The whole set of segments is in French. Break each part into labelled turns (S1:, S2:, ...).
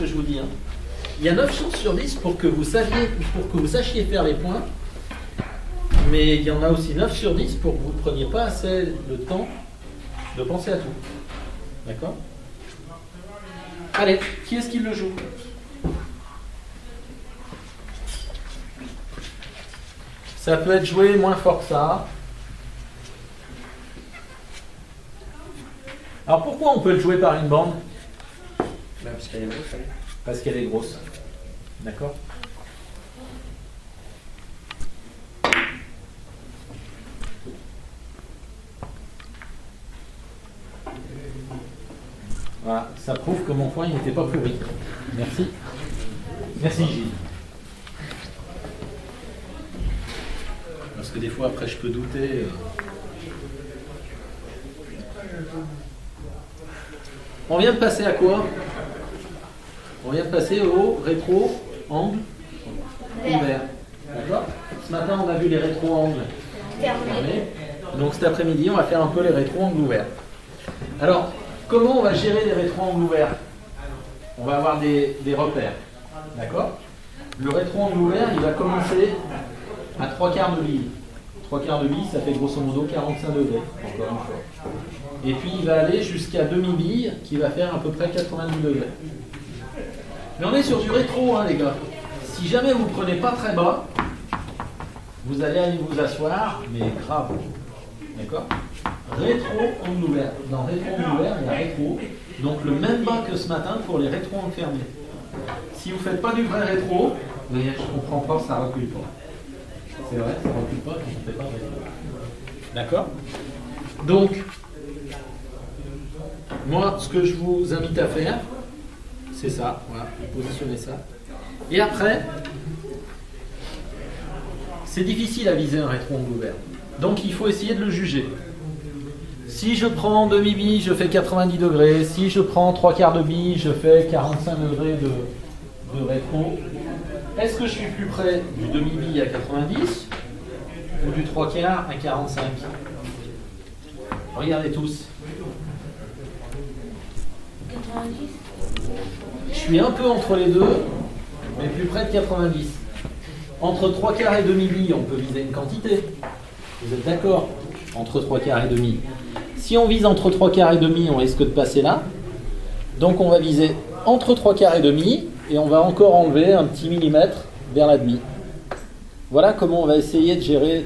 S1: que je vous dis. Hein. Il y a 9 chances sur 10 pour que vous sachiez faire les points. Mais il y en a aussi 9 sur 10 pour que vous ne preniez pas assez le temps de penser à tout. D'accord? Allez, qui est-ce qui le joue? Ça peut être joué moins fort que ça. Alors pourquoi on peut le jouer par une bande?
S2: Parce qu'elle est grosse.
S1: Parce qu'elle est grosse. D'accord? Voilà, ça prouve que mon foin il n'était pas pourri. Merci. Merci Gilles. Parce que des fois après je peux douter. On vient de passer à quoi? On vient de passer au rétro-angle ouvert. D'accord? Ce matin on a vu les rétro-angles fermés. Donc cet après-midi on va faire un peu les rétro-angles ouverts. Alors, comment on va gérer les rétro-angles ouverts? On va avoir des repères. D'accord? Le rétro-angle ouvert, il va commencer à 3/4 de bille. 3/4 de bille, ça fait grosso modo 45 degrés, encore une fois. Et puis il va aller jusqu'à demi-bille, qui va faire à peu près 90 degrés. Mais on est sur du rétro, hein, les gars. Si jamais vous ne prenez pas très bas, vous allez aller vous asseoir, mais grave. D'accord? Rétro-angle ouvert. Dans rétro-angle ouvert, il y a rétro. Donc le même bas que ce matin pour les rétro-angles fermés. Si vous ne faites pas du vrai rétro, vous voyez, je ne comprends pas, ça ne recule pas. C'est vrai, ça ne recule pas quand on ne fait pas de rétro. D'accord? Donc, moi, ce que je vous invite à faire, c'est ça. Voilà, vous positionnez ça. Et après, c'est difficile à viser un rétro-angle ouvert. Donc il faut essayer de le juger. Si je prends demi-bille, je fais 90 degrés. Si je prends 3/4 de bille, je fais 45 degrés de rétro. Est-ce que je suis plus près du demi-bille à 90 ou du 3/4 à 45? Regardez tous.
S3: 90.
S1: Je suis un peu entre les deux, mais plus près de 90. Entre 3/4 et demi-bille, on peut viser une quantité. Vous êtes d'accord? Entre 3/4 et demi. Si on vise entre 3/4 et demi, on risque de passer là. Donc on va viser entre 3/4 et demi, et on va encore enlever un petit millimètre vers la demi. Voilà comment on va essayer de gérer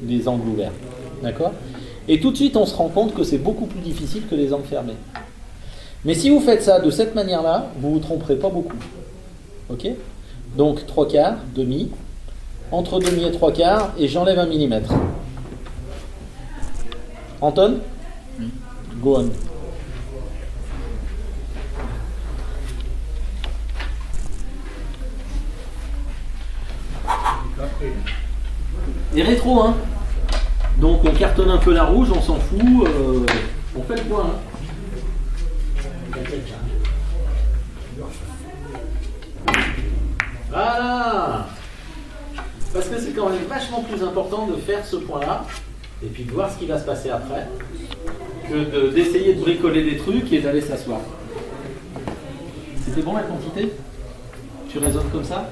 S1: les angles ouverts. D'accord? Et tout de suite, on se rend compte que c'est beaucoup plus difficile que les angles fermés. Mais si vous faites ça de cette manière-là, vous ne vous tromperez pas beaucoup. Ok? Donc 3/4, demi, entre demi et 3/4, et j'enlève un millimètre. Anton? Go on. Et rétro, hein? Donc on cartonne un peu la rouge, on s'en fout, on fait le point. Hein? Voilà! Parce que c'est quand même vachement plus important de faire ce point-là, et puis de voir ce qui va se passer après, que d'essayer de bricoler des trucs et d'aller s'asseoir. C'était bon la quantité? Tu raisonnes comme ça?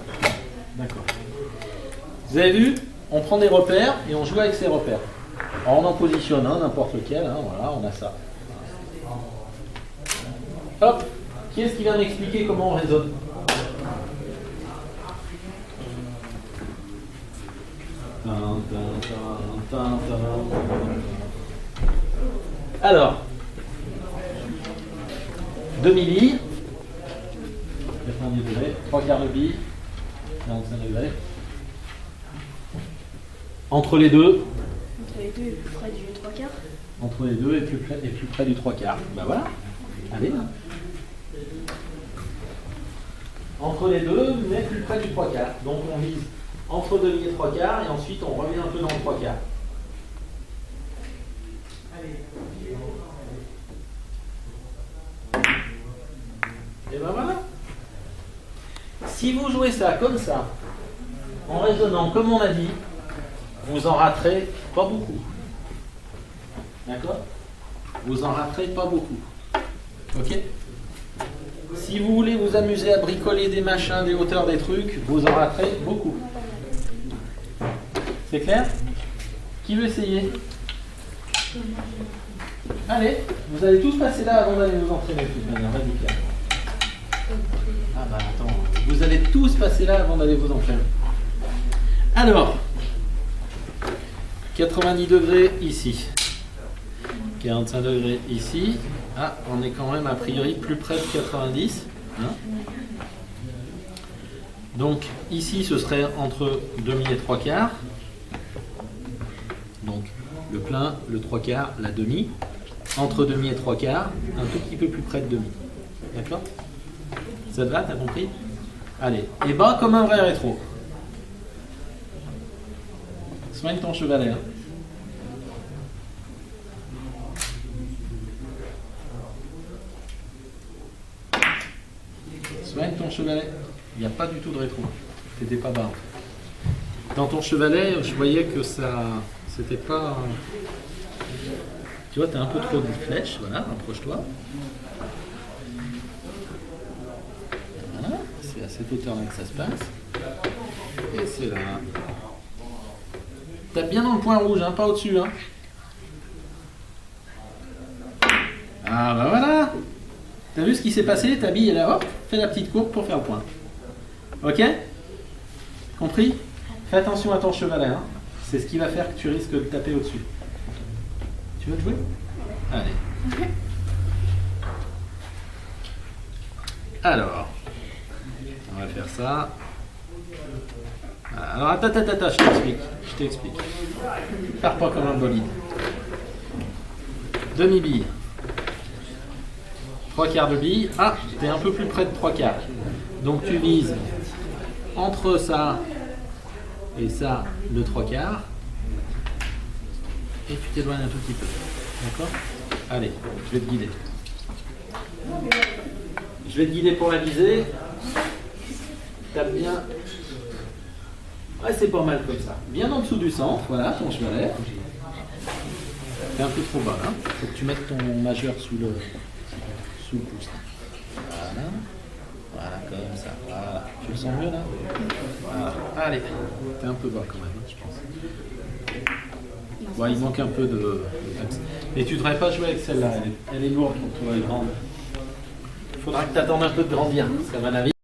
S1: D'accord. Vous avez vu? On prend des repères et on joue avec ces repères. Alors on en positionne un, n'importe lequel, hein, voilà, on a ça. Hop! Qui est-ce qui vient m'expliquer comment on raisonne? Alors, demi-bille, 90 degrés, 3/4 de bille, 45 degrés. Entre les deux.
S3: Entre les deux et plus près du 3/4.
S1: Entre les deux et plus près du 3/4. Ben voilà. Allez là. Entre les deux, mais plus près du 3/4. Donc on vise entre demi et 3/4 et ensuite on revient un peu dans le 3/4. Et ben voilà. Si vous jouez ça comme ça, en raisonnant comme on a dit, vous en raterez pas beaucoup. D'accord? Vous en raterez pas beaucoup. Ok? Si vous voulez vous amuser à bricoler des machins, des hauteurs, des trucs, vous en raterez beaucoup. C'est clair? Qui veut essayer? Allez, vous allez tous passer là avant d'aller vous entraîner de toute manière. Vas-y Pierre. Ah bah attends, vous allez tous passer là avant d'aller vous entraîner. Alors, 90 degrés ici. 45 degrés ici. Ah, on est quand même a priori plus près de 90. Hein. Donc ici ce serait entre demi et trois quarts. Donc le plein, le trois quarts, la demi. Entre demi et trois quarts, un tout petit peu plus près de demi. D'accord? Ça te va, t'as compris? Allez, et bas comme un vrai rétro. Soigne ton chevalet. Hein. Soigne ton chevalet. Il n'y a pas du tout de rétro. T'étais pas bas. En fait. Dans ton chevalet, je voyais que ça, c'était pas. Tu vois, t'as un peu trop de flèches. Voilà, approche-toi. Voilà, c'est à cette hauteur-là que ça se passe. Et c'est là. Tape bien dans le point rouge, hein, pas au-dessus. Hein. Ah bah voilà. T'as vu ce qui s'est passé? Ta bille est là, hop, fais la petite courbe pour faire le point. Ok? Compris? Fais attention à ton chevalet. Hein. C'est ce qui va faire que tu risques de taper au-dessus. Tu veux te jouer? Allez. Alors, on va faire ça. Alors, attends, je t'explique. Pars pas comme un bolide. Demi-bille. Trois quarts de bille. Ah, t'es un peu plus près de trois quarts. Donc tu vises entre ça et ça, le trois quarts. Et tu t'éloignes un tout petit peu. D'accord? Allez, je vais te guider. Je vais te guider pour la viser. Tape bien. Ouais, c'est pas mal comme ça. Bien en dessous du centre, voilà, ton chevalet. T'es un peu trop bas là. Faut que tu mettes ton majeur sous le pouce. Voilà. Voilà, comme ça. Voilà. Tu le sens mieux là? Voilà. Allez. T'es un peu bas quand même, je pense. Ouais, il manque un peu de mais tu devrais pas jouer avec celle-là. Elle est lourde pour toi, elle est grande. Il faudra que tu attendes un peu de grandir. Ça va la vie.